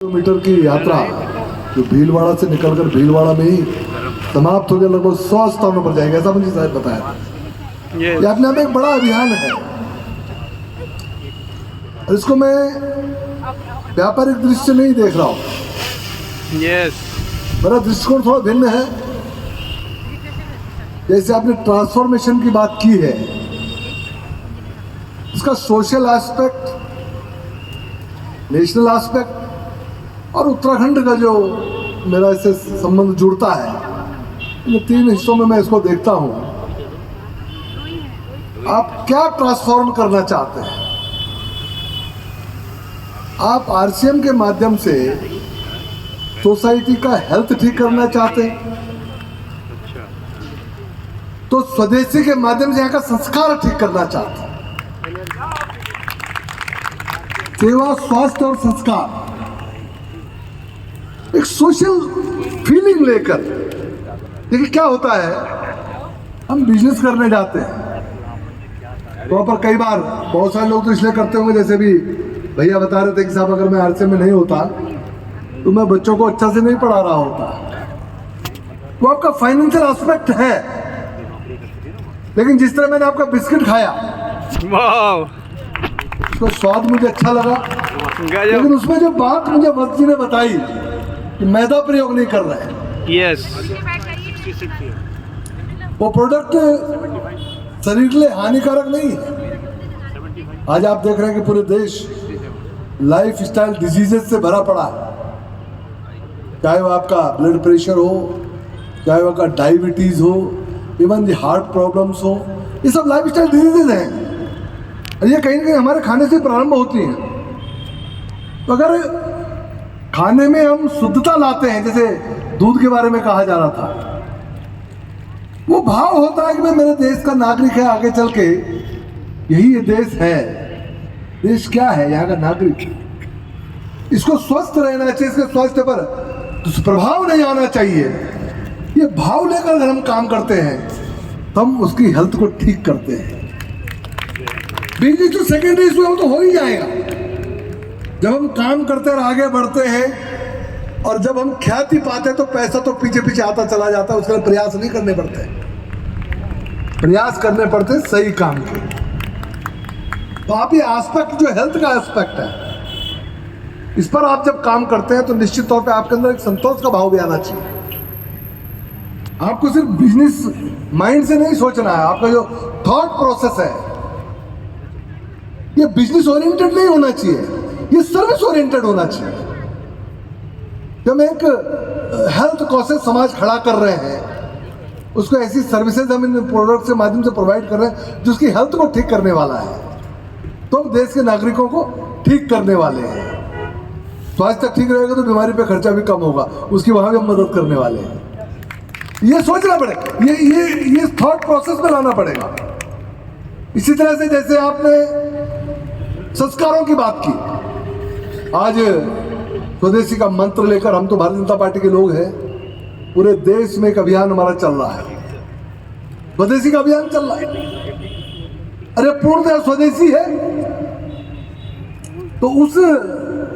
Kilometre की यात्रा जो भीलवाड़ा से निकलकर भीलवाड़ा में ही समाप्त हो गया, लगभग 100 स्थानों पर जाएगा, ऐसा मुझे शायद बताया। ये अपने आप एक बड़ा अभियान है और इसको मैं व्यापारिक दृष्टि नहीं देख रहा हूँ। मेरा दृष्टिकोण थोड़ा भिन्न है। जैसे आपने ट्रांसफॉर्मेशन की बात की है, इसका सोशल एस्पेक्ट, नेशनल एस्पेक्ट और उत्तराखंड का जो मेरा इससे संबंध जुड़ता है, इन तीन हिस्सों में मैं इसको देखता हूँ। आप क्या ट्रांसफॉर्म करना चाहते हैं? आप आरसीएम के माध्यम से सोसाइटी का हेल्थ ठीक करना चाहते हैं, तो स्वदेशी के माध्यम से यहाँ का संस्कार ठीक करना चाहते हैं। सेवा, स्वास्थ्य और संस्कार, एक सोशल फीलिंग लेकर। देखिए क्या होता है, हम बिजनेस करने जाते हैं तो पर कई बार बहुत सारे लोग तो इसलिए करते होंगे, जैसे भी भैया बता रहे थे कि साहब अगर मैं आरसीएम में नहीं होता तो मैं बच्चों को अच्छा से नहीं पढ़ा रहा होता। वो आपका फाइनेंशियल एस्पेक्ट है, लेकिन जिस तरह मैंने आपका बिस्किट खाया, उसका स्वाद मुझे अच्छा लगा, लेकिन उसमें जो बात मुझे वक्त जी ने बताई कि मैदा प्रयोग नहीं कर रहे हैं, वो प्रोडक्ट शरीर के लिए हानिकारक नहीं है। आज आप देख रहे हैं कि पूरे देश लाइफ स्टाइल डिजीजेस से भरा पड़ा है, चाहे वो आपका ब्लड प्रेशर हो, चाहे वो आपका डायबिटीज हो, इवन दी हार्ट प्रॉब्लम्स हो, ये सब लाइफ स्टाइल डिजीजेज हैं और ये कहीं ना कहीं हमारे खाने से प्रारंभ होती हैं। तो अगर खाने में हम शुद्धता लाते हैं, जैसे दूध के बारे में कहा जा रहा था, वो भाव होता है कि मैं मेरे देश का नागरिक है, आगे चल के यही ये देश है। देश क्या है? यहाँ का नागरिक। इसको स्वस्थ रहना चाहिए, इसके स्वास्थ्य पर दुष्प्रभाव नहीं आना चाहिए। ये भाव लेकर अगर हम काम करते हैं तो हम उसकी हेल्थ को ठीक करते हैं। बिजनेस तो सेकेंडरी इशू है, वो तो हो ही जाएगा। जब हम काम करते और आगे बढ़ते हैं और जब हम ख्याति पाते तो पैसा तो पीछे पीछे आता चला जाता है, उसके लिए प्रयास नहीं करने पड़ते, प्रयास करने पड़ते सही काम के। तो आप ये एस्पेक्ट जो हेल्थ का एस्पेक्ट है, इस पर आप जब काम करते हैं तो निश्चित तौर पे आपके अंदर एक संतोष का भाव भी आना चाहिए। आपको सिर्फ बिजनेस माइंड से नहीं सोचना है, आपका जो थॉट प्रोसेस है ये बिजनेस ओरिएंटेड नहीं होना चाहिए, ये सर्विस ओरिएंटेड होना चाहिए। जब एक हेल्थ कॉन्शियस समाज खड़ा कर रहे हैं, उसको ऐसी सर्विसेज हम इन प्रोडक्ट के माध्यम से प्रोवाइड कर रहे हैं जो उसकी हेल्थ को ठीक करने वाला है, तो हम देश के नागरिकों को ठीक करने वाले हैं। स्वास्थ्य ठीक रहेगा तो बीमारी पे खर्चा भी कम होगा, उसकी वहां भी हम मदद करने वाले हैं। ये सोचना पड़ेगा, ये थॉट प्रोसेस में लाना पड़ेगा। इसी तरह से जैसे आपने संस्कारों की बात की, आज स्वदेशी का मंत्र लेकर हम तो भारतीय जनता पार्टी के लोग हैं, पूरे देश में एक अभियान हमारा चल रहा है, स्वदेशी का अभियान चल रहा है। अरे पूर्णतः स्वदेशी है, तो उस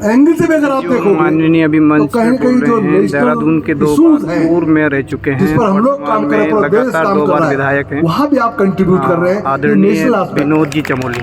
एंगल से भी अगर आप देखो, माननीय अभी मंच पे बोल रहे हैं, देहरादून के 2 बार पूर्व में रह चुके हैं, जिस पर हम लोग काम कर रहे हैं, लगातार 2 बार विधायक हैं, वहाँ भी आप कंट्रीब्यूट कर रहे हैं। आदरणीय विनोद जी चमोली।